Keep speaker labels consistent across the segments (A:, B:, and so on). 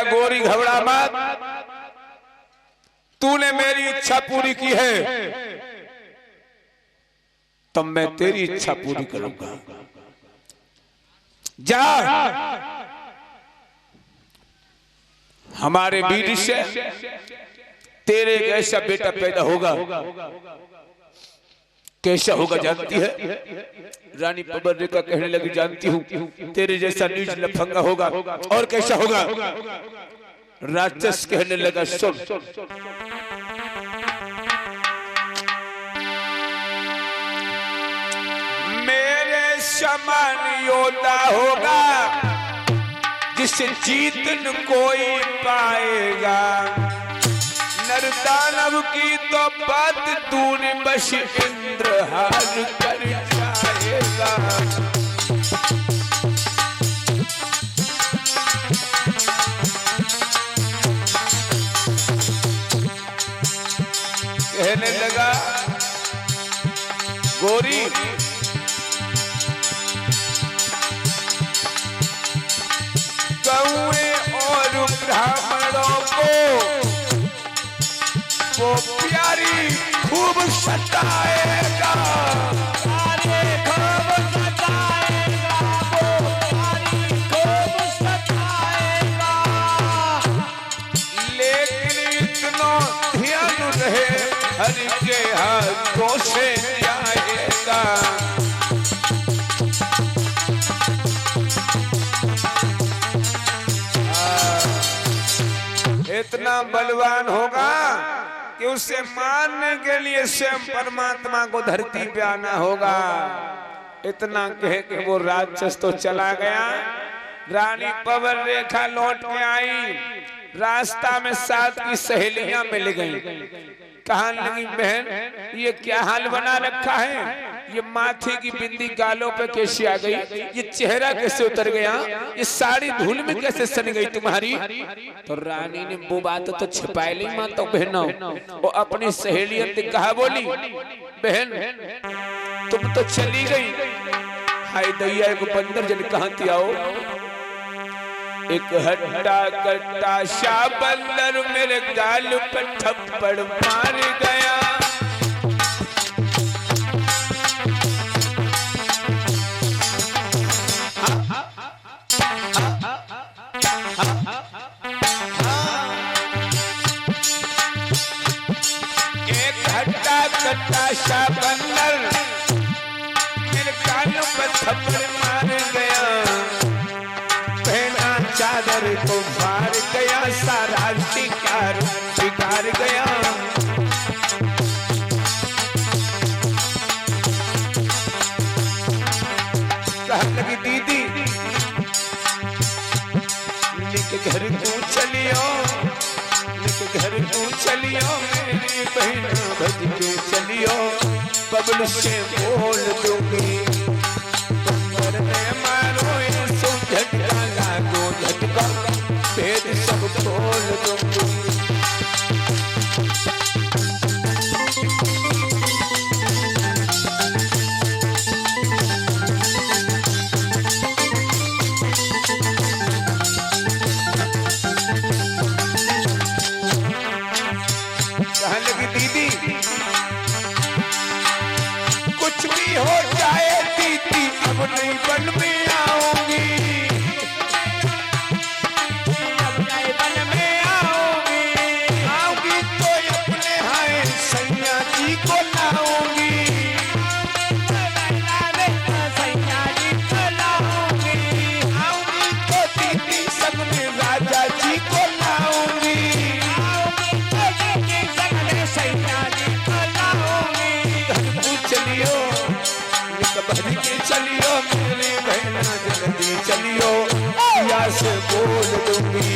A: गोरी घबरा मत, तूने मेरी इच्छा पूरी की है तो मैं तेरी इच्छा पूरी करूंगा। जा, हमारे बीड़ी से तेरे एक ऐसा बेटा पैदा होगा। कैसा होगा जानती है? रानी पबर्रेखा कहने लगी, जानती हूँ, तेरे जैसा नीच लफंगा होगा। और कैसा होगा? राक्षस कहने लगा, सुन, मेरे समान योद्धा होगा जिसे जीतन कोई पाएगा। नरदानव की तो बात तूने बस इंद्रहार कर जाएगा। कहने लगा, गोरी कौए और ब्राह्मणों को वो प्यारी खूब सताएगा। अरे खूब सताएगा, वो प्यारी खूब सताएगा। लेकिन इतना ध्यान रहे, हरि के हाथों से जाएगा। इतना बलवान होगा कि उसे मारने के लिए स्वयं परमात्मा को धरती पे आना होगा। इतना कह के वो राक्षस तो चला गया। रानी पबर्रेखा लौट के आई। रास्ता में साथ की सहेलियां मिल गईं। कहने लगी, बहन ये क्या हाल बना रखा है? ये माथे की बिंदी गालों पे कैसे आ गई? ये चेहरा कैसे उतर गया? ये साड़ी धूल में कैसे सन गई तुम्हारी? तो रानी ने वो बात तो छिपाई ली माँ। तो बहनों, वो अपनी सहेलियों से कहा, बोली, बहन तुम तो चली गई, हाय दैया को बंदर जन कहाँ थी आओ। एक हट्टा कट्टा सा बंदर मेरे गाल पर थप्पड़ मार गया। एक हट्टा कट्टा सा बंदर मेरे गाल पर थप्पड़ मार गया। चादर को मार गया, सारा शिकार बिगाड़ गया। कहने लगी, दीदी निक घर को चलियो, निक घर को चलियो, मेरी बहन भज के चलियो, बबल से बोल दूंगी। बंदर ने मारो सो झटका लागो, झटका भेद सब खोल दूंगी। कहने लगी, दीदी कुछ भी हो जाए दीदी, अब नहीं बन में आऊंगी, अब नहीं बन में आऊंगी। आऊंगी तो अपने हाय सैया जी को लाऊंगी, सैया जी को लाऊंगी। आऊंगी तो दीदी संग में राजा जी को लाऊंगी, सैया जी को लाऊंगी। घर को चलियो, बहन के चलियो, मेरी बहना जल्दी चलियो, या से बोल दूंगी।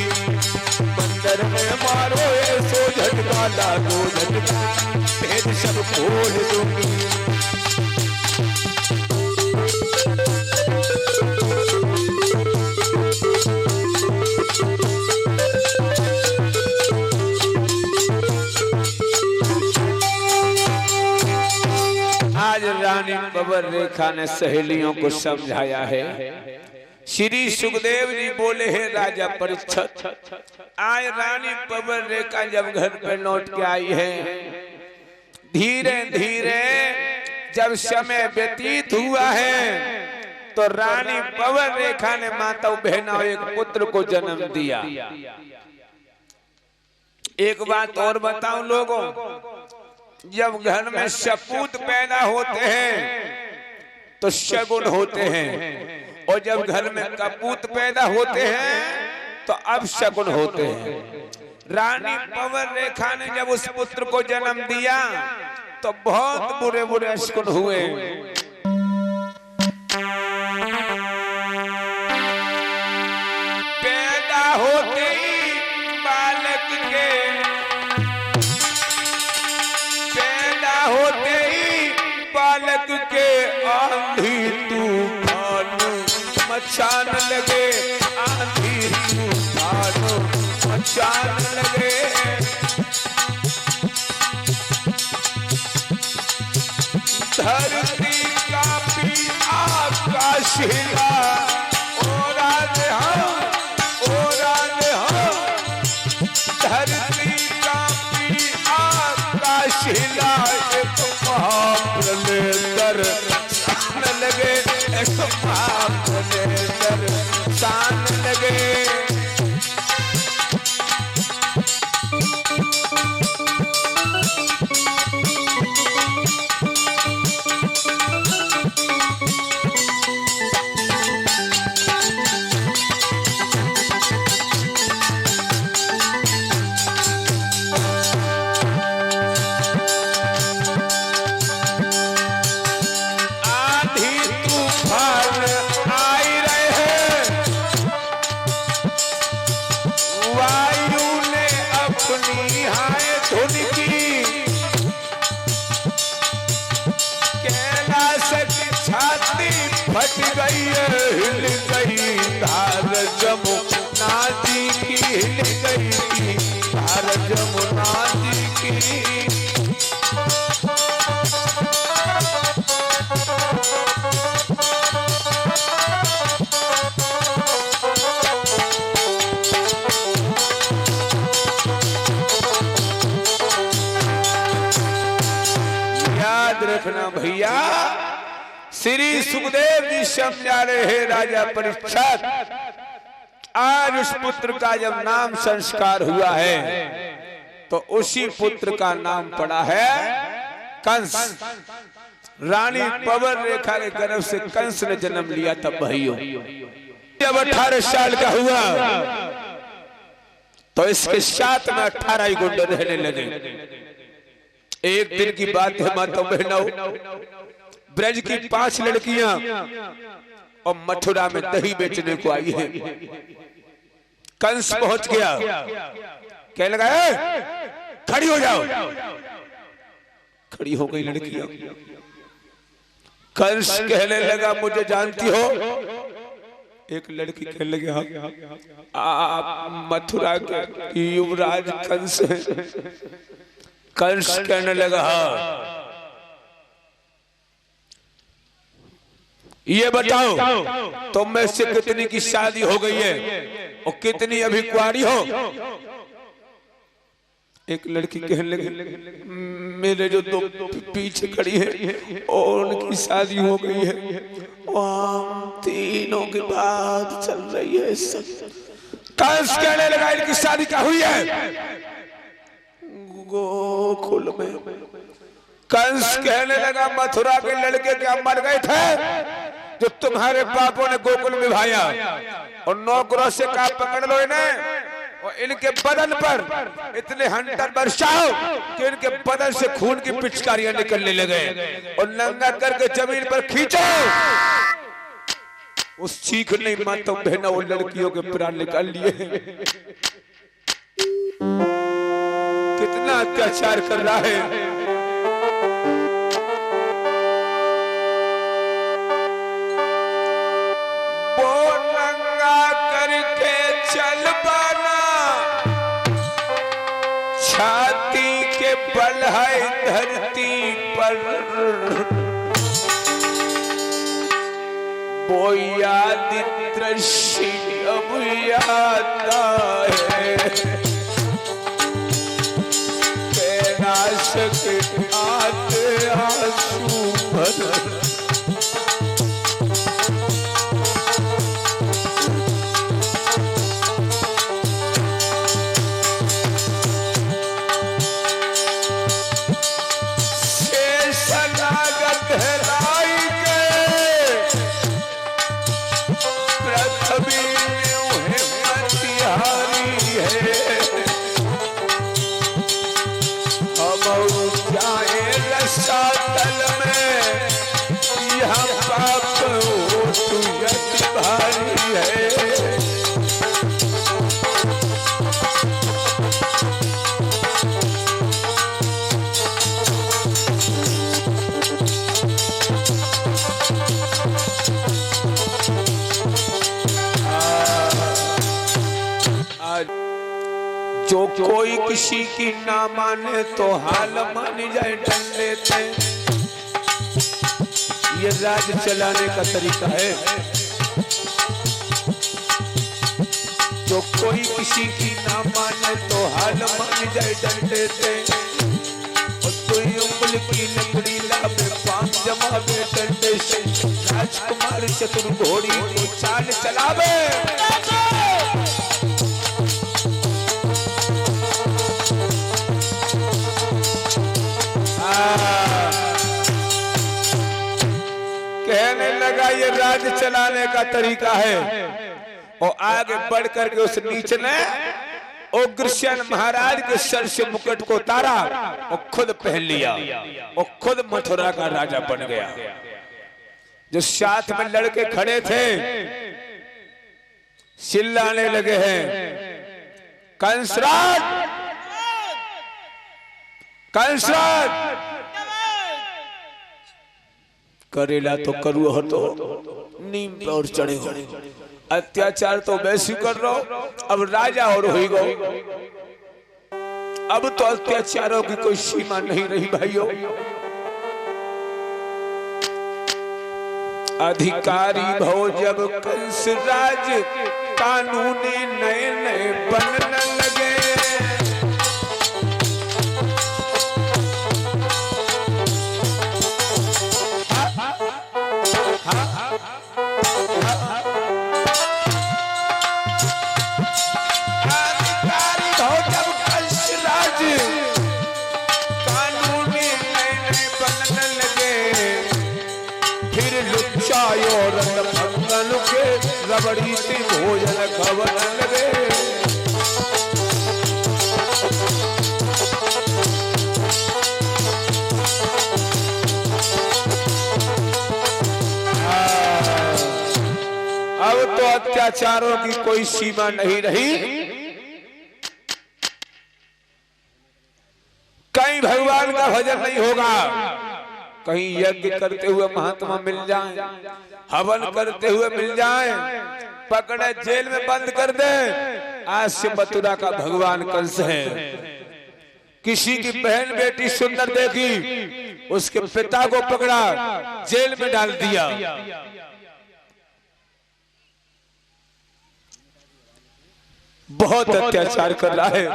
A: बंदर में मारो ऐसो झटका लागो, झटका भेद सब खोल दूंगी। आज रानी पबर्रेखा ने सहेलियों को समझाया है, श्री सुखदेव जी बोले, हे राजा परीक्षित, आज रानी पवन रेखा जब घर पे लौट के आई है, धीरे धीरे जब समय व्यतीत हुआ है तो रानी पवन रेखा ने माता बहना एक पुत्र को जन्म दिया। एक बात और बताऊं लोगों, जब घर में सपूत पैदा होते हैं तो शगुन होते हैं, और जब घर में कपूत पैदा होते हैं तो अपशगुन होते हैं। रानी पवन रेखा ने जब उस पुत्र को जन्म दिया तो बहुत बुरे बुरे अशगुन हुए। पैदा होते ही बालक के, पैदा होते ही बालक के आंधी तूफान मचान लगे, आंधी तूफान मचान लगे। धरती कांपी आकाश हिला, धरती कांपी आकाश हिला, एक महाप्रलय दर्शन लगे, एक महाप्रलय दर्शन लगे। फट गई हिल गई धार जमुना जी की, हिल गई धार जमुना जी की। याद रखना भैया, श्री सुखदेव जी समझा रहे हैं राजा परीक्षित, आज उस पुत्र का जब नाम संस्कार हुआ है तो उसी पुत्र का नाम पड़ा है कंस। रानी पवन रेखा के गर्भ से कंस ने जन्म लिया। तब भाइयों जब 18 साल का हुआ तो इसके साथ में 18 ही गुंडे रहने लगे। एक दिन की बात है माता बहनों, ब्रज की 5 लड़कियां और मथुरा में दही बेचने को आई है। कंस पहुंच गया, कहने लगा खड़ी हो जाओ। खड़ी हो गई लड़कियां। कंस कहने लगा मुझे जानती हो? एक लड़की कहने लगी आप मथुरा के युवराज कंस हैं। कंस कहने लगा हाँ। ये बताओ तुम में से कितनी की शादी हो गई है और कितनी अभी कुंवारी हो? एक लड़की कहने लगी मेरे जो दो पीछे खड़ी है और उनकी शादी हो गई है, तीनों के बाद चल रही है। कंस कहने लगा इनकी शादी क्या हुई है? गोकुल में। कंस कहने लगा मथुरा के लड़के क्या मर गए थे जो तुम्हारे पापों ने गोकुल में भाया, और 9 क्रोश से का पकड़ लो इन्हें और इनके बदन पर इतने हंटर बरसाओ कि इनके बदन से खून की पिचकारियां निकलने लगे और नंगा करके जमीन पर खींचो। उस चीख नहीं माता बहना वो लड़कियों के प्राण निकाल लिए। कितना अत्याचार कर रहा है। छाती के बल है धरती पर वो याद दृश्य अब आता है, कैलाश के आते आंसू भर। जो कोई किसी की ना माने तो हाल मान जाए डंडे से, ये राज चलाने का तरीका है। जो कोई किसी की ना माने तो हाल मान जाए डंडे से, और तू उंगल की लकड़ी लावे पांव जमावे डंडे से। राजकुमार चतुर घोड़ी को चाल चलावे, कहने लगा ये राज चलाने का तरीका है। और आगे बढ़ करके उस नीच ने उग्रसेन महाराज के सर से मुकुट को उतारा और खुद पहन लिया और खुद मथुरा का राजा बन गया। जो साथ में लड़के खड़े थे चिल्लाने लगे हैं, कंसराज कंसराज। करेला तो करू हो तो नीम पे और चढ़े हो, अत्याचार तो वैसे कर रहा हो, अब राजा और हो गो। अब तो अत्याचारों की कोई सीमा नहीं रही भाइयों। अधिकारी भव जब कंसराज, कानूनी नए नए बनने लगे। रबड़ी से भोजन खबर लगे। अब तो अत्याचारों की कोई सीमा नहीं रही। कहीं भगवान का भजन नहीं होगा, कहीं यज्ञ करते हुए महात्मा मिल जाएं, हवन करते हुए मिल जाएं, पकड़े जेल में बंद कर दे। आज से मथुरा का भगवान कंस है। किसी की बहन बेटी सुंदर देखी, उसके पिता को पकड़ा, जेल में डाल दिया। बहुत अत्याचार कर रहा है।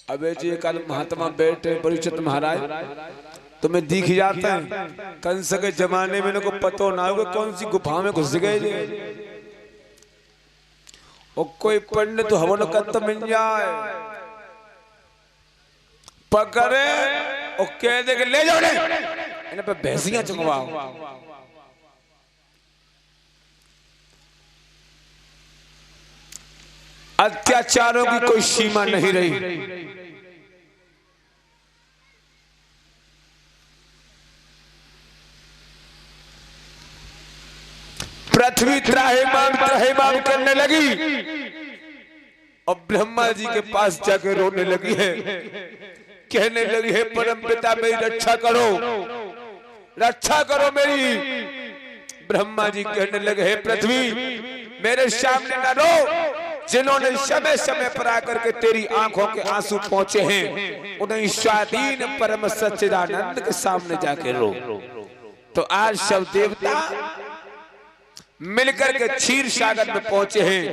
A: अबे जी कल महात्मा बैठे परीक्षित महाराज, तुम्हें दिख जाता है कंस के जमाने में को पतो ना होगा कौन सी गुफा में घुस गए। और कोई पंडित हवन करता मिल जाए, पकड़े और कह दे के ले जाओ इन्हें पे भैंसियां चुंगवाओ। अत्याचारों की कोई सीमा नहीं रही। पृथ्वी त्राहिमाम करने लगी और ब्रह्मा जी के पास जाके रोने लगी है। कहने लगी है परम पिता मेरी रक्षा करो, रक्षा करो मेरी। ब्रह्मा जी कहने लगे है पृथ्वी मेरे सामने न रो, जिन्होंने समय समय पर आकर के तेरी आंखों के आंसू पहुंचे हैं उन्हें स्वाधीन परम सच्चिदानंद के सामने जाके रो। तो आज सब देवता मिलकर के क्षीर सागर में पहुंचे हैं,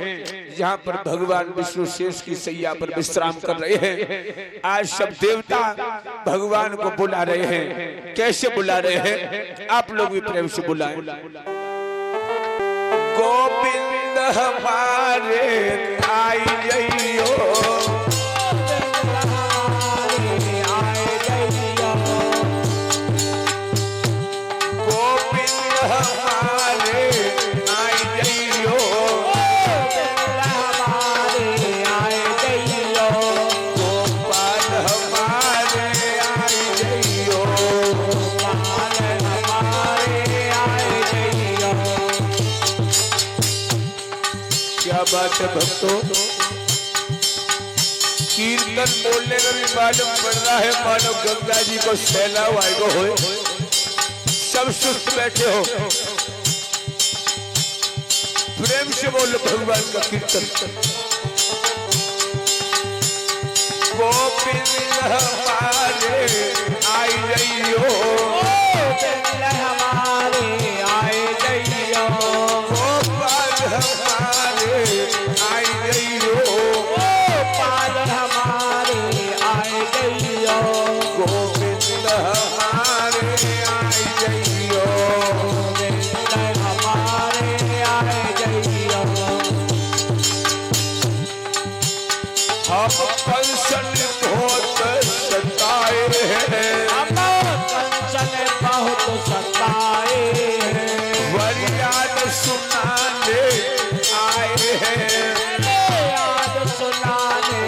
A: जहां पर भगवान विष्णु शेष की सैया पर विश्राम कर रहे हैं। आज सब देवता भगवान को बुला रहे हैं। कैसे बुला रहे हैं? आप लोग भी प्रेम से बुलाएं। गोविंद हमारे आइयो, गोविंद हमारे आइयो, गोपाल हमारे आइयो, क्या बात है भक्तों। कीर्तन बोलने का भी मालूम पड़ रहा है, मानो गंगा जी को सैलाब आएगो हो। सब सुस्त बैठे हो, प्रेम से बोलो भगवान का कीर्तन। गोविंद हमारे आइयो, हमारे आइयो, गोपाल हमारे आइयो, गोपाल हमारे आइयो, गोविंद हमारे आइयो, गोविंद हमारे आइयो। हम कंचन बहुत सताए हैं, हम कंचन बहुत सताए हैं, फरियाद सुनाने आए हैं, फरियाद सुनाने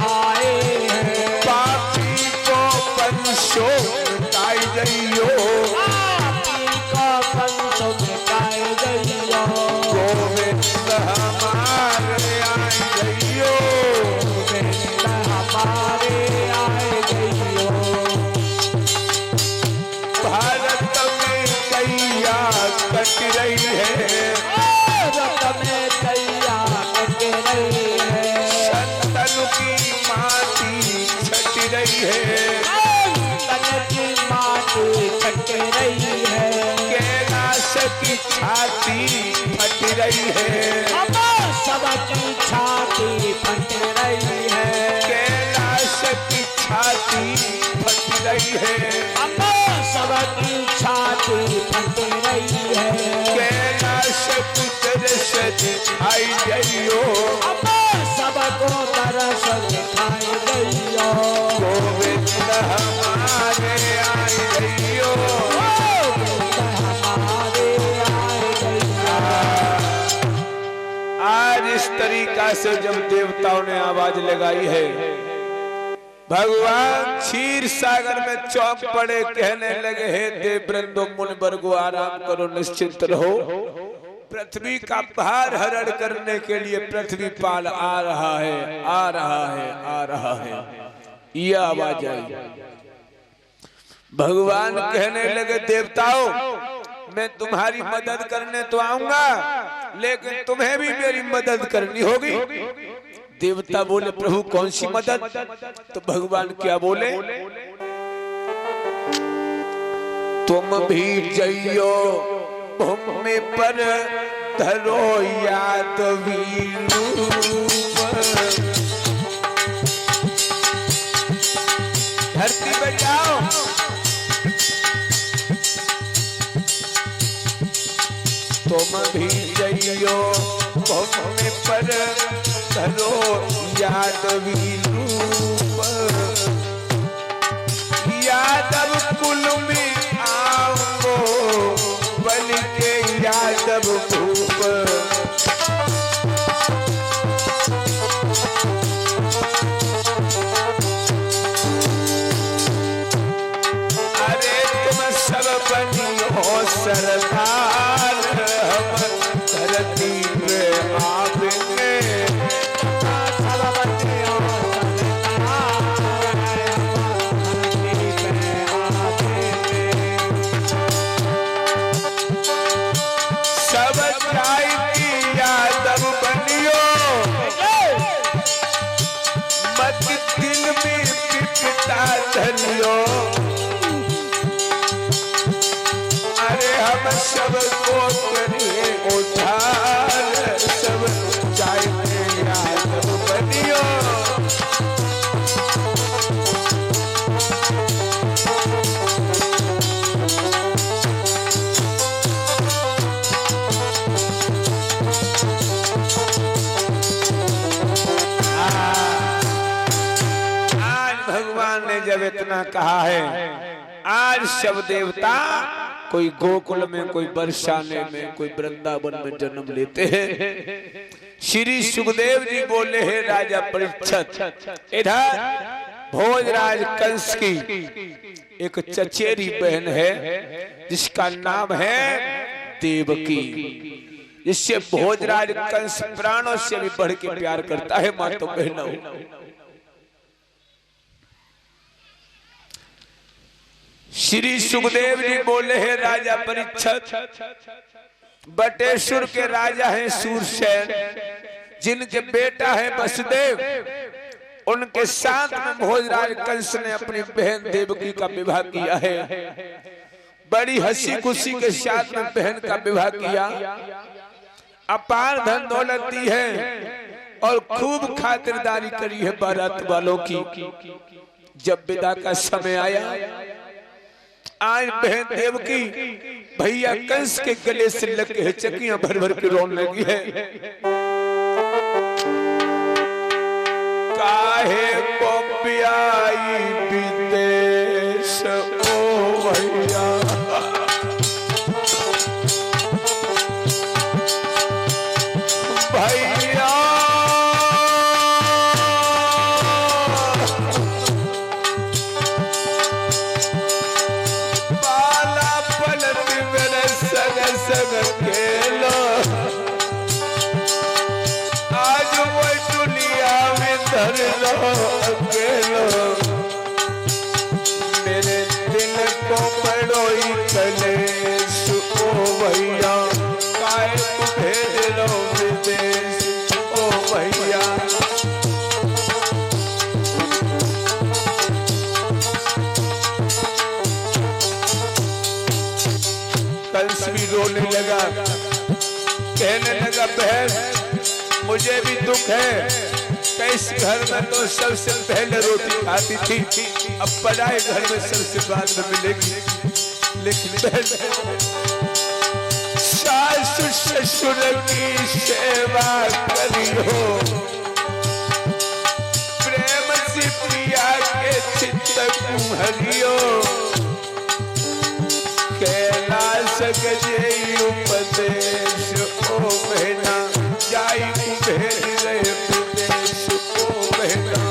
A: आए हैं। पापी को पंचो मिटाई जइयो, पापी को पंचो मिटाई जइयो, गोविंद हमारे आए जइयो, गोविंद हमारे आए जइयो। भारत में कैया कट रही है, भारत में कैया कट रही है, संतन की माटी छट रही है, संतन की माटी छट रही है, कैलाश की छाती फट रही है, सबकी छाती फट रही है, कैलाश की छाती फट रही है, सबकी छाती फट रही है, कैलाश की तरस दिखाई जइयो, सबको तरस दिखाई जइयो, गोविंद हमारे आए जइयो, गोविंद हमारे आए जइयो। आज इस तरीका से जब देवताओं ने आवाज लगाई है, भगवान क्षीर सागर में चौंक पड़े, कहने लगे, हे देववृंदो मुनिवर्गो आराम करो, निश्चिंत रहो। पृथ्वी का भार हरण करने के लिए पृथ्वी पाल आ रहा है, आ रहा है, आ रहा है। यह आवाज आई। भगवान कहने लगे, देवताओं मैं तुम्हारी मदद करने तो आऊंगा, लेकिन तुम्हें भी मेरी मदद करनी होगी। देवता बोले, प्रभु कौन सी मदद? तो भगवान क्या बोले, तुम भी जइयो भूमि पर धरो याद धरती पर जाओ, तुम भी जइयो भूमि पर धरो यादव रूप, यादव कुल में आओ बल के यादव भूप। अरे तुम सब बनियो सरदार, हम धरती पे आवेंगे, दिल में पिता धनियो। अरे हम सबको करिए उद्धार, सब जाएंगे यादव बनियो। भगवान ने जब इतना कहा है, आज सब देवता कोई गोकुल में, कोई बरसाने में, कोई वृंदावन में जन्म लेते हैं। श्री सुखदेव जी बोले हैं राजा परीक्षित, इधर भोजराज कंस की एक चचेरी बहन है जिसका नाम है देवकी, जिससे भोजराज कंस प्राणों से भी बढ़ के प्यार करता है। मां तो बहनों, श्री सुखदेव जी बोले हैं राजा परीक्षित, बटेश्वर के राजा हैं सूरसेन, जिनके बेटा है वसुदेव, उनके साथ में भोजराज कंस ने अपनी बहन देवकी का विवाह किया है। बड़ी हंसी खुशी के साथ में बहन का विवाह किया, अपार धन दौलत दी है और खूब खातिरदारी करी है बारात वालों की। जब विदा का समय आया, आज बहन देवकी भैया कंस के गले से लग के चकियां भर भर के रोने लगी है। काहे को प्याई विदेश ओ भैया, भैया आज वो दुनिया में धर लो अकेलो, मेरे दिल को बड़ो ही कलेश ओ भैया, काहे को भेज लो विदेश ओ भैया। कंस भी रोने लगा, कहने लगा बहन मुझे भी दुख है, कैस घर में तो सबसे पहले रोटी खाती थी, अब पराए घर में सबसे बाद में मिलेगी। लेकिन बहन सास ससुर की सेवा करियो, प्रेम से प्रिया के चित्त को हरियो, कैलाश गजे उपदेश ओ बहना, जाई कुबेर रहे विदेश ओ बहना।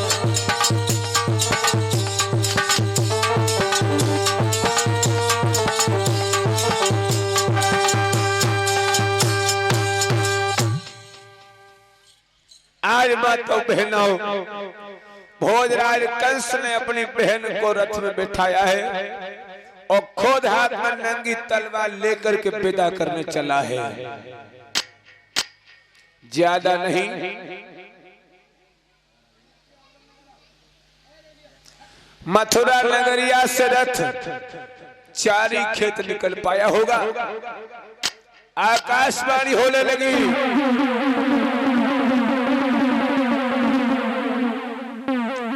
A: आज बात तो बहनों, भोजराज कंस ने अपनी बहन को रथ में बिठाया है और खुद हाथ में नंगी तलवार लेकर के विदा करने चला है। ज्यादा नहीं, मथुरा नगरिया से रथ 4 ही खेत निकल पाया होगा। आकाशवाणी होने लगी,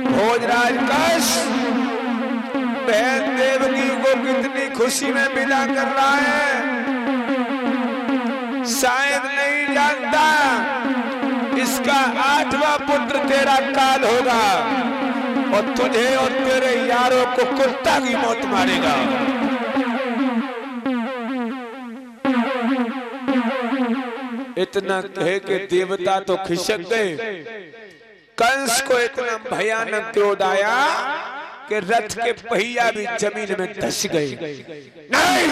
A: भोजराज कंस बहन देवकी को कितनी खुशी में विदा कर रहा है, शायद नहीं जानता इसका 8वां पुत्र तेरा काल होगा और तुझे और तेरे यारों को कुत्ता की मौत मारेगा। इतना कह के देवता तो खिसक गए। कंस को इतना भयानक क्रोध आया कि रथ के पहिया भी जमीन में धस गए। नहीं,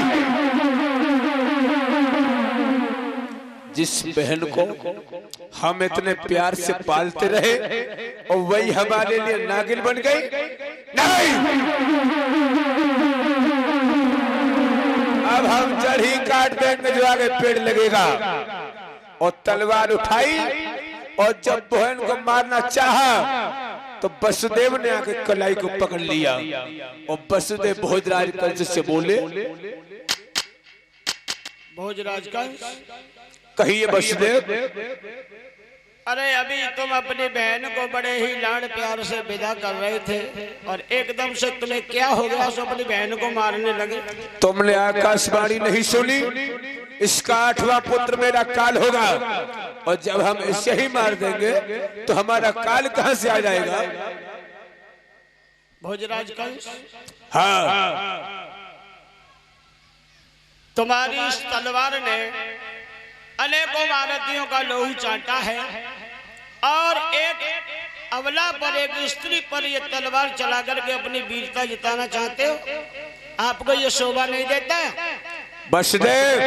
A: जिस बहन को हम इतने प्यार से पालते रहे और वही हमारे लिए नागिन बन गई, नहीं, अब हम जड़ ही काट देंगे जो आगे पेड़ लगेगा। और तलवार उठाई और जब बहन को मारना चाहा तो वसुदेव ने आके कलाई को पकड़ लिया और वसुदेव भोजराज कंस से बोले,
B: भोजराज का
A: कहिए वसुदेव।
B: अरे अभी तुम अपनी बहन को बड़े ही लाड़ प्यार से विदा कर रहे थे और एकदम से तुम्हें क्या हो गया, सो अपनी बहन को मारने लगे।
A: तुमने आकाशवाणी नहीं सुनी? इसका 8वां पुत्र मेरा काल होगा और जब हम इसे ही मार देंगे तो हमारा काल कहां से आ जाएगा?
B: भोजराज कंस,
A: हाँ,
B: तुम्हारी इस तलवार ने अनेकों भारतीयों का लोहू चाटा है और एक अबला पर, एक स्त्री पर ये तलवार चला करके अपनी वीरता जिताना चाहते हो। आपको ये शोभा नहीं देता?
A: वसुदेव,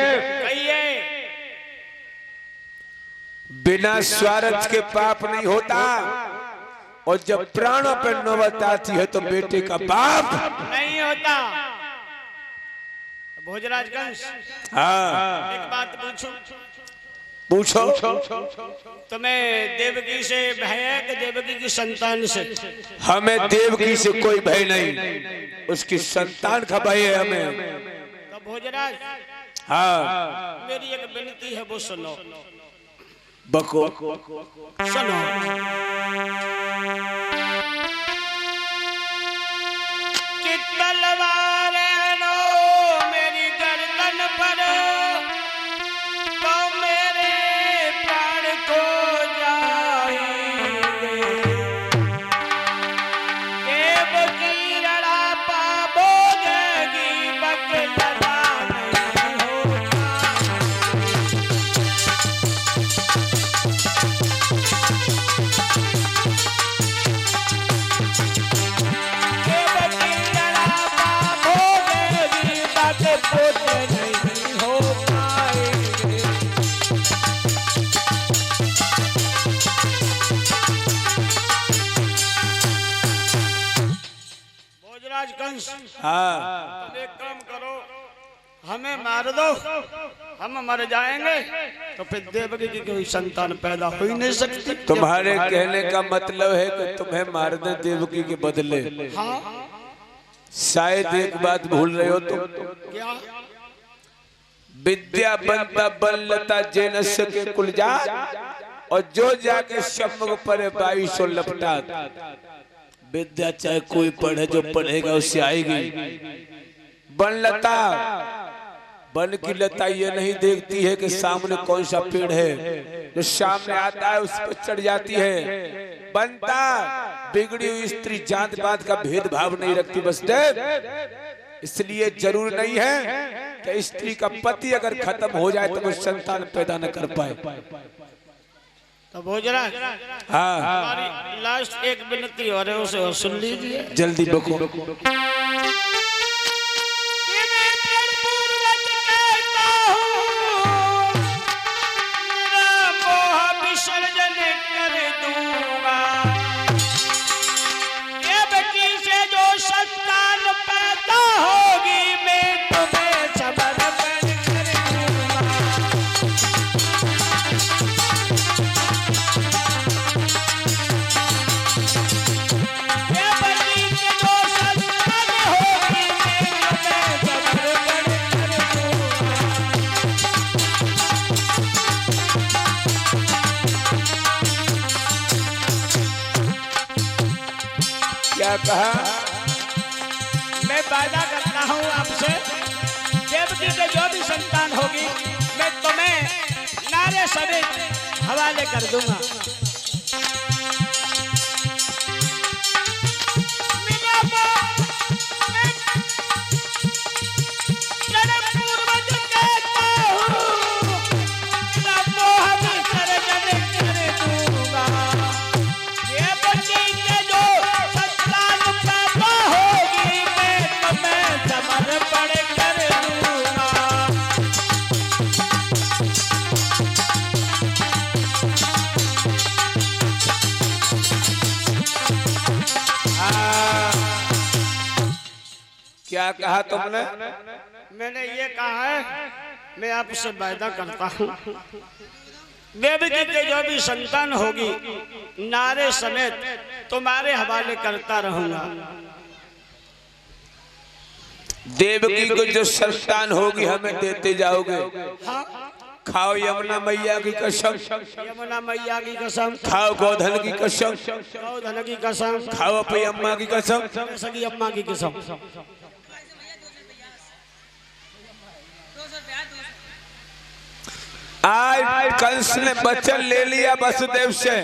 B: कहिए।
A: बिना स्वार्थ के पाप नहीं होता और जब प्राणों पर नौबत आती है तो बेटे का पाप
B: नहीं होता। भोजराज कंस,
A: हाँ,
B: एक बात पूछूं?
A: पूछो।
B: तुम्हें देवकी से भय है कि देवकी की संतान से?
A: हमें देवकी से कोई भय नहीं, उसकी संतान का भय है हमें।
B: तो भोजराज,
A: हाँ,
B: मेरी एक विनती है, वो सुनो।
A: बको।
B: सुनो। कि तलवार नो मेरी गर्दन पर, तो मेरे प्राण को जाएंगे। देवकी लड़ा पाबोगी बकलवा नहीं होगा। देवकी लड़ा पाबोगी बकपुत्र नहीं हो पाएंगे। भोजराज कंस,
A: हाँ,
B: तुम एक काम करो, हमें मार दो, हम मर जाएंगे तो फिर देवकी की कोई संतान पैदा हो ही नहीं सकती।
A: तुम्हारे कहने का मतलब है कि तुम्हें मार दे देवकी के बदले।
B: हाँ,
A: शायद एक बात भूल रहे हो तुम।
B: क्या?
A: विद्या बंता बलता जैनस्य के कुलजा और जो जाके सम्मुख परे 22 लपटा। विद्या चाहे कोई पढ़े, जो पढ़ेगा उससे आएगी। बनलता, बन की लता ये नहीं देखती है कि सामने कौन सा पेड़ है, जो सामने आता है उस पर चढ़ जाती है। बनता बिगड़ी हुई स्त्री जात पात का भेदभाव नहीं रखती वसुदेव। इसलिए जरूर नहीं है कि स्त्री का पति अगर खत्म हो जाए तो वो संतान पैदा न कर पाए।
B: तो भोजराज,
A: हाँ,
B: हमारी लास्ट एक विनती हो रही है, उसे सुन लीजिए।
A: जल्दी बको।
B: विसर्जन कर दूंगा। देवकी से जो संतान पैदा होगी मैं तुम्हें समर्पण कर दूंगा। देवकी से जो संतान होगी मैं तुम्हें समर्पण कर
A: क्या कहा?
B: मैं वादा करता हूँ आपसे, देवकी के जो भी संतान होगी मैं तुम्हें नारे समेत हवाले कर दूंगा।
A: क्या कहा तुमने?
B: मैंने ये कहा है, मैं आपसे वादा करता हूँ देवकी के जो भी संतान होगी नारे समेत तुम्हारे हवाले करता रहूंगा।
A: देवकी को जो संतान होगी हमें देते जाओगे। खाओ यमुना मैया की कसम,
B: यमुना मैया की कसम,
A: खाओ गोधन की कसम,
B: गोधन की कसम,
A: खाओ अपनी अम्मा की कसम,
B: सगी अम्मा की कसम।
A: आज कंस ने वचन ले लिया वसुदेव से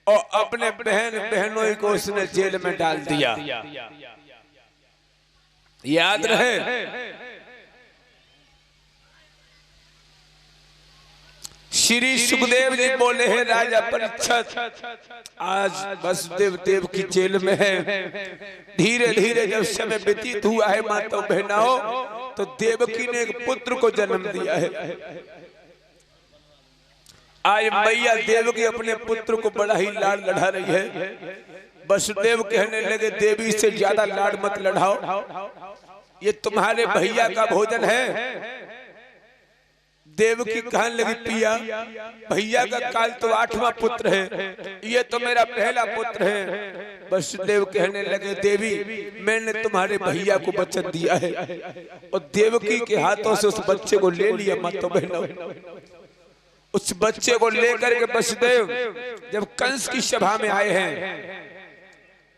A: और अपने बहनों को उसने जेल में डाल दिया। याद रहे, श्री सुखदेव जी बोले हैं राजा परीक्षित, आज वसुदेव देव की जेल में है। धीरे धीरे जब समय व्यतीत हुआ है माता बहनाओं, तो देवकी ने एक पुत्र को जन्म दिया है। आज मैया देवकी अपने पुत्र को बड़ा ही लाड लड़ा रही है। वसुदेव कहने लगे देवी से ज्यादा लाड मत लड़ाओ, ये तुम्हारे भैया का भोजन है। देवकी कहने लगी पिया, भैया का काल तो 8वां पुत्र है, ये तो मेरा पहला पुत्र है। वसुदेव कहने लगे देवी मैंने तुम्हारे भैया को वचन दिया है, और देवकी के हाथों से उस बच्चे को ले लिया। माता बहनों, उस बच्चे को लेकर के वसुदेव जब कंस की सभा में आए हैं,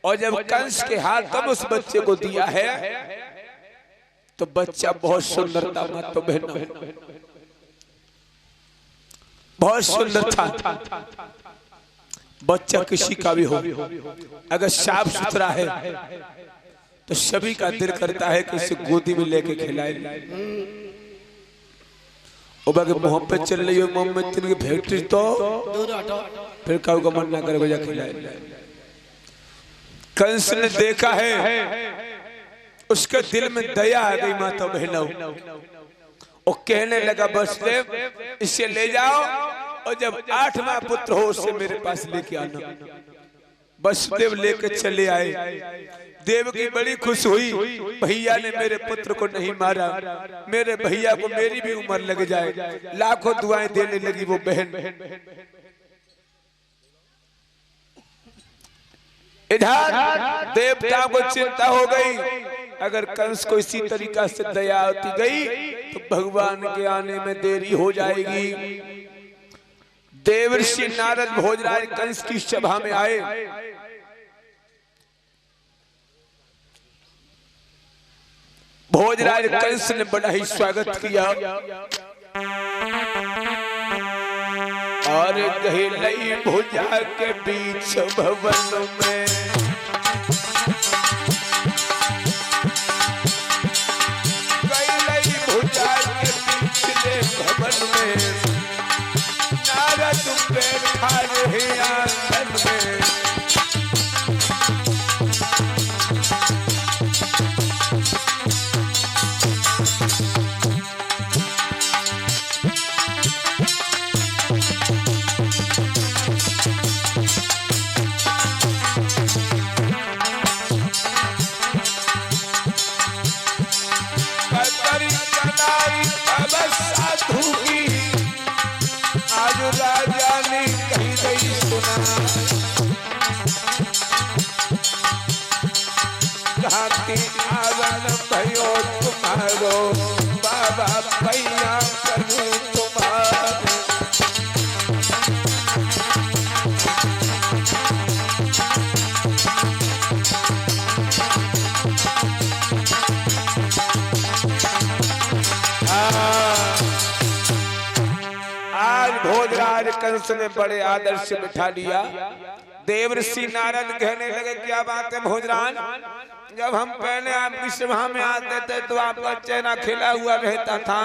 A: और जब कंस के हाथ तब उस बच्चे को दिया है, तो बच्चा बहुत सुंदर था। माता बहनों, बहुत सुंदर था। बच्चा किसी का भी हो, अगर साफ सुथरा है तो सभी का दिल करता है कि इसे गोदी में लेके खिलाए। मुंह पे चल रही हो मुंह में तिनकी फैक्ट्री, तो फिर काऊ का मन ना करे बजा खिलाए। कंस ने देखा है, उसके दिल में दया आ गई। माता बहनों, वो कहने लगा वसुदेव इसे ले जाओ, और जब 8वां पुत्र हो उसे मेरे पास लेके आना। वसुदेव लेके चले आए। देवकी बड़ी खुश हुई, भैया ने मेरे पुत्र को नहीं मारा, मेरे भैया को मेरी भी उम्र लग जाए। लाखों दुआएं देने लगी वो बहन। इधर देवता को चिंता हो गई, अगर कंस को इसी तरीका से दया आती गई तो भगवान के आने में देरी हो जाएगी। देवर्षि नारद भोजराज कंस की सभा में आए। भोजराज कंस ने बड़ा ही स्वागत किया और कहे लई भुजा के बीच भवन में भवन में नारद बैठा रहे आंगन में। राजा ने कहीं नहीं सुना, घाटी आवन भयो तुम्हारो, बाबा भैया करूं तुम्हारे। भोजराज कंस ने बड़े आदर से बिठा लिया। देवर्षि नारद कहने लगे क्या बात है भोजराज, जब हम पहले आपकी सभा में आते थे तो आपका चेहरा खिला हुआ रहता था,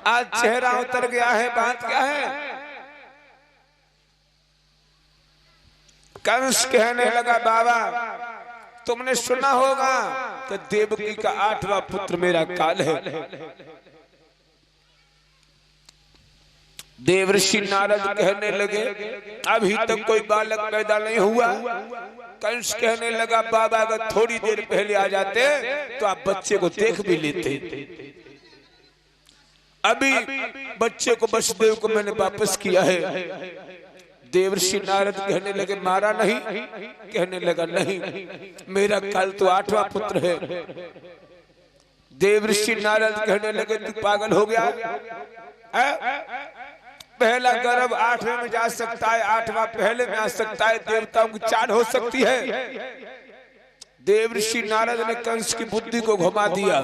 A: आज चेहरा उतर गया है, बात क्या है? कंस कहने लगा बाबा तुमने सुना होगा कि देवकी का 8वां पुत्र मेरा काल है। देवर्षि नारद कहने लगे अभी तक कोई बालक पैदा नहीं हुआ। कंस कहने लगा बाबा अगर थोड़ी देर पहले आ जाते तो आप बच्चे को देख भी लेते। अभी बच्चे को वसुदेव को मैंने वापस किया है। देवर्षि नारद कहने लगे मारा नहीं? कहने लगा नहीं, मेरा काल तो 8वां पुत्र है। देवर्षि नारद कहने लगे तू पागल हो गया? पहला गर्भ 8वें में जा सकता है, 8वां पहले में आ सकता है, देवताओं की चाल हो सकती है। देवर्षि नारद ने कंस की बुद्धि को घुमा दिया।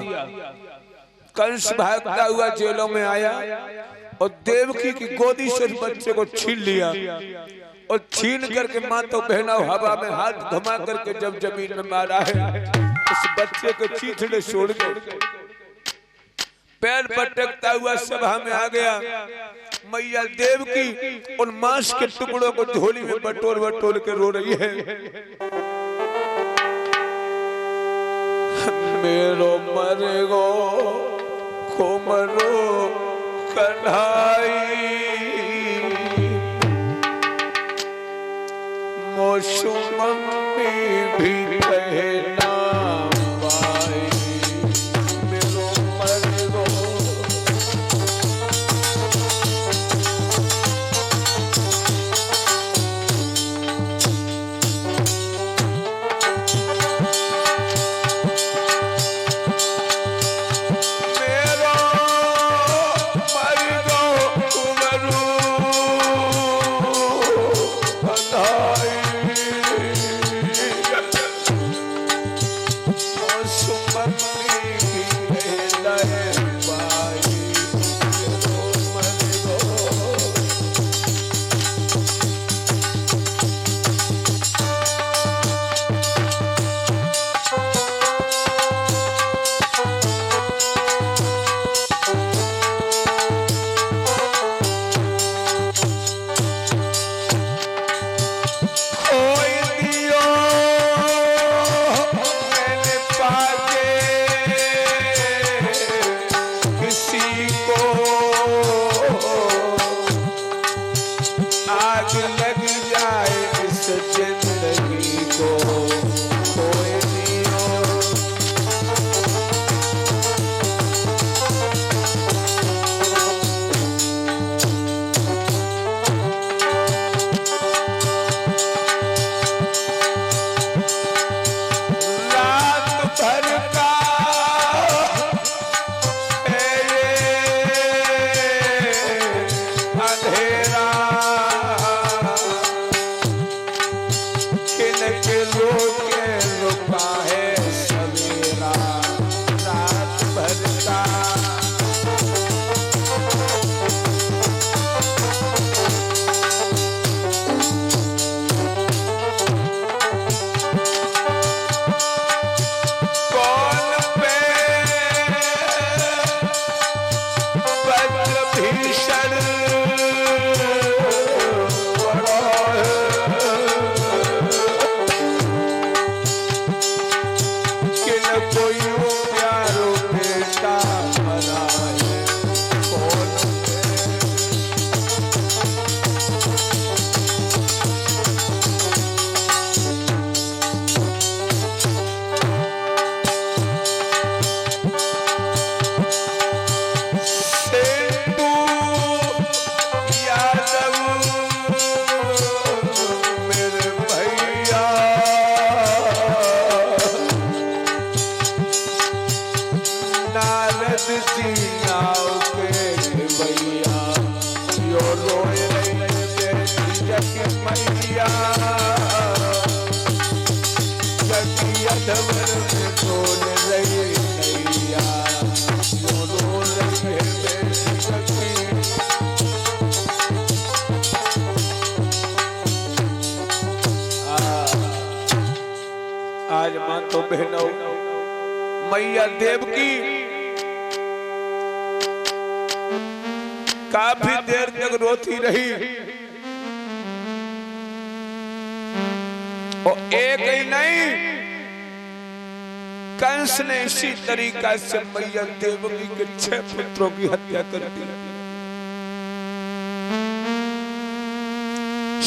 A: कंस भागता हुआ जेलों में आया और देवकी की गोदी से बच्चे को छीन लिया और छीन करके माता बहना हवा में हाथ घुमा करके जब जमीन में मारा है, उस बच्चे को चीथड़े छोड़ के पैर पटकता हुआ सभा में आ गया। मैया देवकी उन मांस के टुकड़ों को झोली में बटोर बटोर के रो रही है। मेरो मरेगो कोमरो कन्हाई मोशु मम्मी भी कहना पाई। मेरो मरेगो आज मां तो बहनों मैया देवकी काफी देर तक रोती रही और एक ही नहीं, कंस ने इसी तरीका से मैया देवकी के 6 पुत्रों की हत्या कर दी।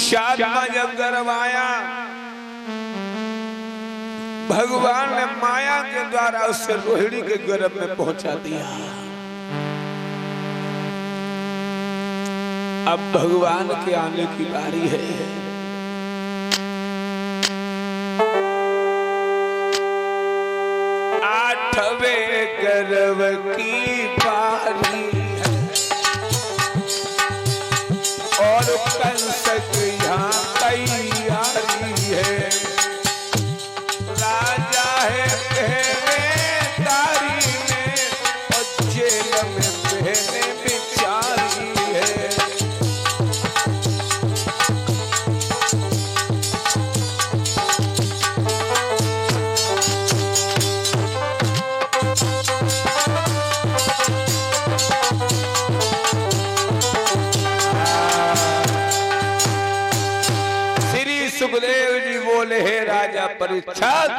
A: शादमा जब गर्भ आया, भगवान ने माया के द्वारा उसे रोहिणी के गर्भ में पहुंचा दिया। अब भगवान के आने की बारी है। आठवें गर्व की बारी है और कंस की यहाँ तैयारी है। राजा है पहरेदारी में और जेल में पहने बिचारी है। सुखदेव जी बोले, हे राजा परीक्षित,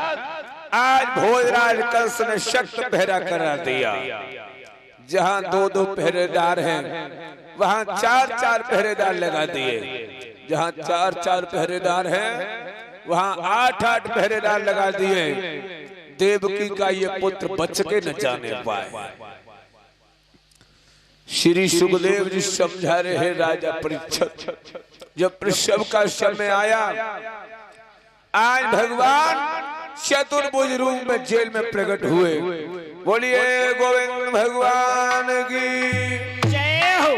A: आज भोजराज कंस ने शक्त पहरा करा दिया। जहां दो दो पहरेदार हैं वहां चार चार पहरेदार लगा दिए। जहां चार चार पहरेदार हैं वहां आठ आठ पहरेदार लगा दिए। देवकी का ये पुत्र बच के न जाने पाए। श्री सुखदेव जी समझा रहे, हैं राजा परीक्षित, जब प्रसव का समय आया, आज भगवान चतुर्भुज रूप में जेल में प्रकट हुए। बोलिए गोविंद भगवान की
B: जय हो।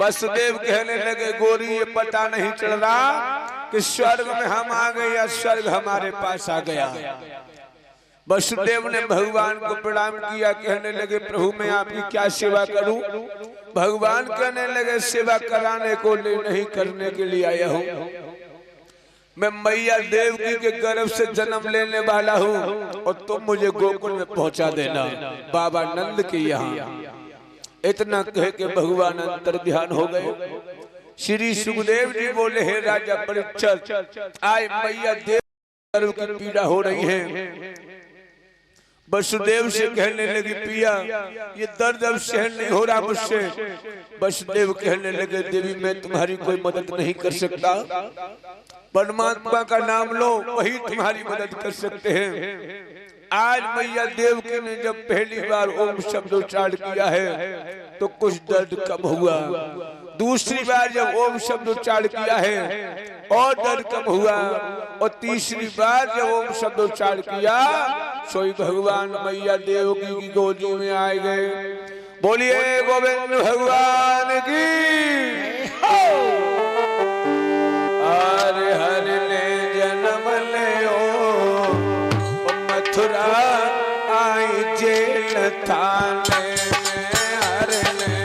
A: वसुदेव कहने लगे, गोरी ये पता नहीं चल रहा कि स्वर्ग में हम आ गए या स्वर्ग हमारे पास आ गया। वसुदेव ने भगवान को प्रणाम किया, कहने लगे, प्रभु मैं आपकी क्या सेवा करूं? भगवान कहने लगे, सेवा कराने को नहीं करने के लिए आया हूं। मैं मैया देवकी के गर्भ से जन्म लेने वाला हूं और तुम मुझे गोकुल में पहुंचा देना बाबा नंद के यहाँ। इतना कह के भगवान अंतर ध्यान हो गए। श्री सुखदेव जी बोले, हे राजा परीक्षित, आज मैया देव गर्भ की पीड़ा हो रही है। वसुदेव से कहने लगी, पिया ये दर्द अब सहन नहीं हो रहा मुझसे। वसुदेव कहने लगे, देवी मैं तुम्हारी कोई मदद नहीं कर सकता। परमात्मा का नाम लो, वही तुम्हारी मदद कर सकते हैं। आज मैया देवकी ने जब पहली बार ओम शब्द उच्चारण किया है तो कुछ दर्द कम हुआ। दूसरी बार जब ओम शब्द उच्चारण किया है और दर्द कम हुआ, और तीसरी बार जब ओम शब्द उच्चारण किया सोई भगवान मैया देवकी की गोदी में आ गए। बोलिए गोविंद भगवान की। हरे हरे ले जन्म ले ओ मथुरा आई जेल थाने में। हरे ले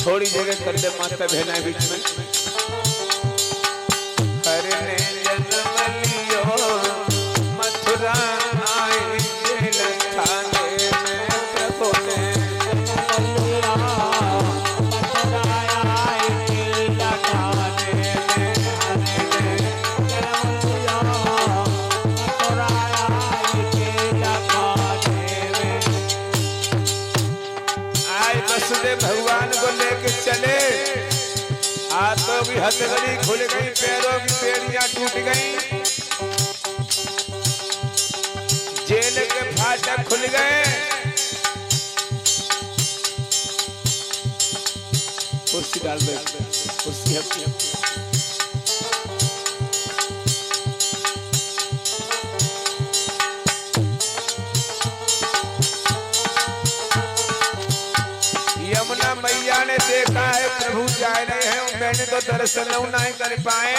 A: थोड़ी जगह कर दे माता बहना बीच में। हरे ने जन्म लियो मथुरा आई जेल थाने में। प्रभु ने वसुदेव भगवान को लेके चले। हाथों की हथकड़ी खुल गई, पैरों की पेड़ियां टूट गई, जेल के फाटक खुल गए। साल में उसकी अपनी यमुना मैया ने देखा है प्रभु जा रहे हैं, मैंने तो दर्शन नहीं कर पाए।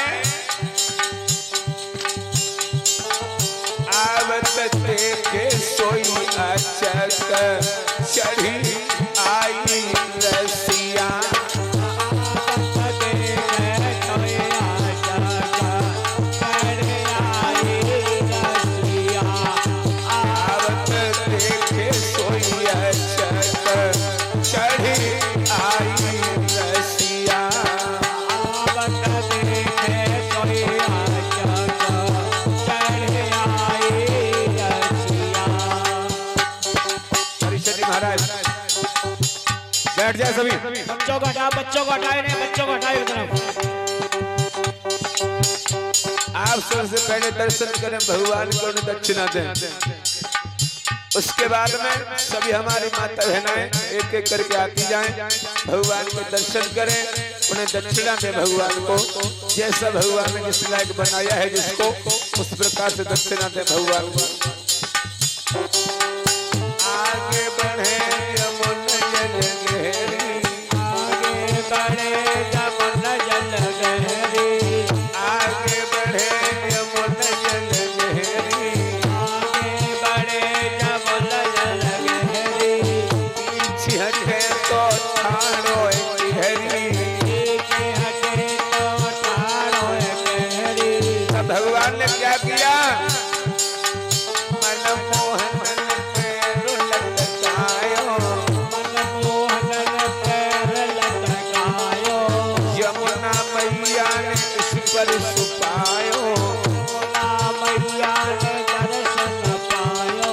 A: आवत देखे सोई अचक चढ़ी आई रसिया। आवत देखे सोई अचक चढ़ी आई रसिया। महाराज बैठ जाए सभी।
B: बच्चों को हटाओ, बच्चों को हटाए नहीं, बच्चों को हटाए तरफ।
A: आप सबसे पहले दर्शन करें, भगवान को उन्हें दक्षिणा दें। उसके बाद में सभी हमारी माता बहनाएं एक एक करके आती जाएं, भगवान के दर्शन करें, उन्हें दक्षिणा दें भगवान को। जैसा भगवान ने जिस लायक बनाया है जिसको, उस प्रकार से दक्षिणा दें भगवान को। आगे बढ़े यमुना जल गहरी,
B: आगे बढ़े यमुना जल गहरी,
A: आगे बढ़े यमुना जल गहरी,
B: आगे बढ़े यमुना जल गहरी।
A: पीछे हटे तो ठाड़ो गहरी,
B: पीछे हटे तो ठाड़ो गहरी।
A: तब भगवान ने क्या किया? मनमोहन पर सुपायो,
B: मैया ने दर्शन पायो।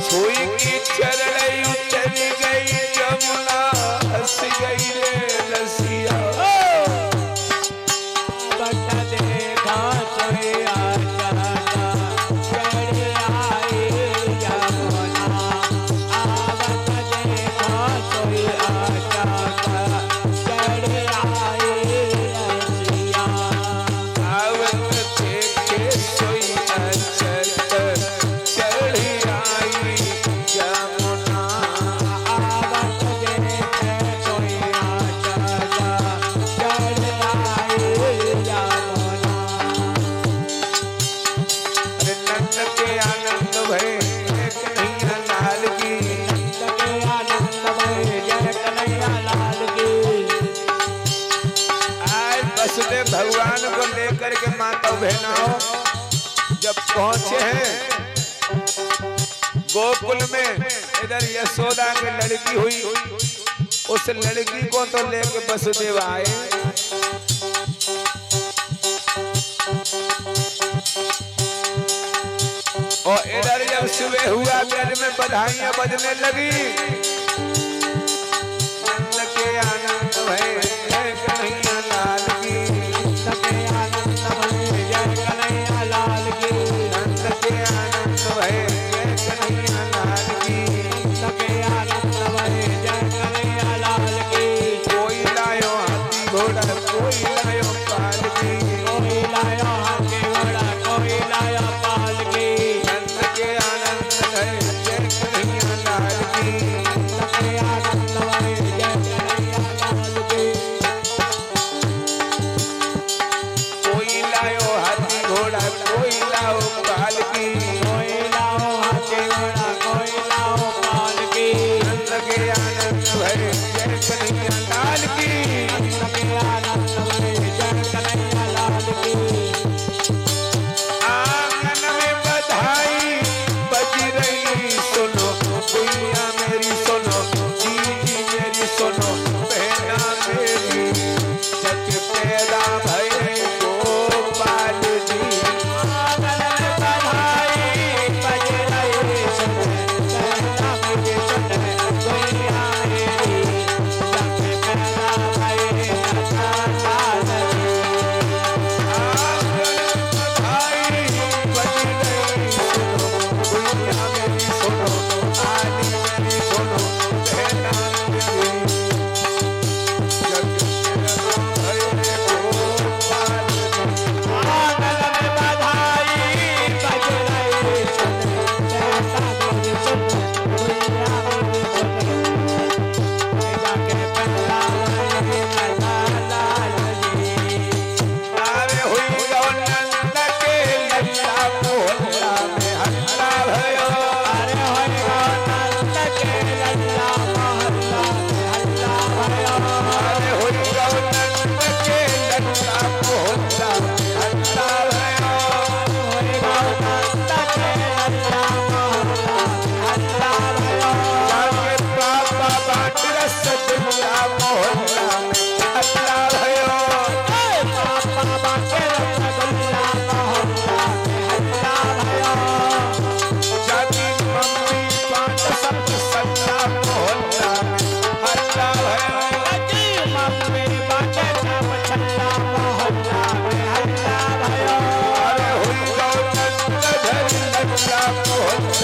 A: छुई की चरण चली गई यमुना, हंस गई रे रसिया।
B: बट देखा सोई आशा चढ़ी आई यमुना। बट देखा सोई आशा चढ़ी आई।
A: भगवान को लेकर के माता बहनाओं जब पहुंचे हैं गोकुल में, इधर यशोदा की लड़की हुई, उस लड़की को तो लेके वसुदेव आए। और इधर जब सुबह हुआ, घर में बधाइयां बजने लगी। नंद के आनंद भय कन्हैया लाल की,
B: आनंद भय कन्हैया लाल की,
A: नंद के आनंद भय कन्हैया लाल की,
B: आनंद भय कन्हैया लाल की।
A: कोई लायो हाथी घोड़ा, कोई लायो पाल की,
B: कोई लायो हाथी घोड़ा, कोई लायो पाल की।
A: नंद के आनंद भय कन्हैया लाल की,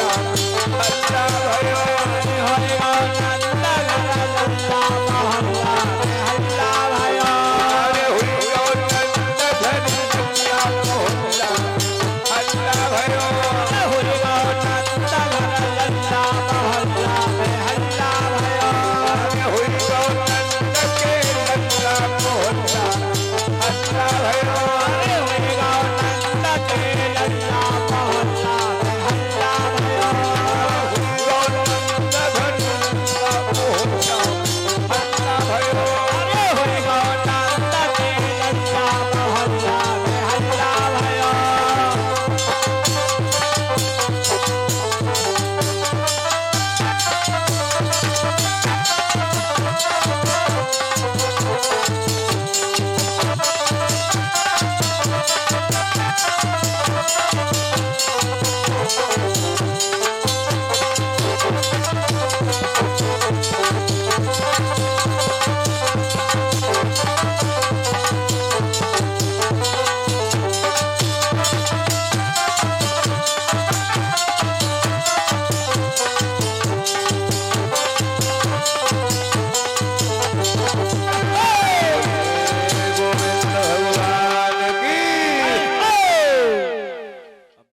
A: हल्ला भयो
B: हरि नंद लल्ला मोहल्ला में हल्ला भयो
A: अरे हुई गो नंद धरी दुनिया मोहल्ला हल्ला भयो
B: हरि नंद लल्ला मोहल्ला में हल्ला भयो
A: अरे हुई गो नंद के लल्ला मोहल्ला हल्ला भयो
B: अरे हरि नंद के लल्ला मोहल्ला में हल्ला भयो
A: गो नंद धरी दुनिया मोहल्ला हल्ला भयो
B: अरे हरि नंद के लल्ला मोहल्ला में हल्ला भयो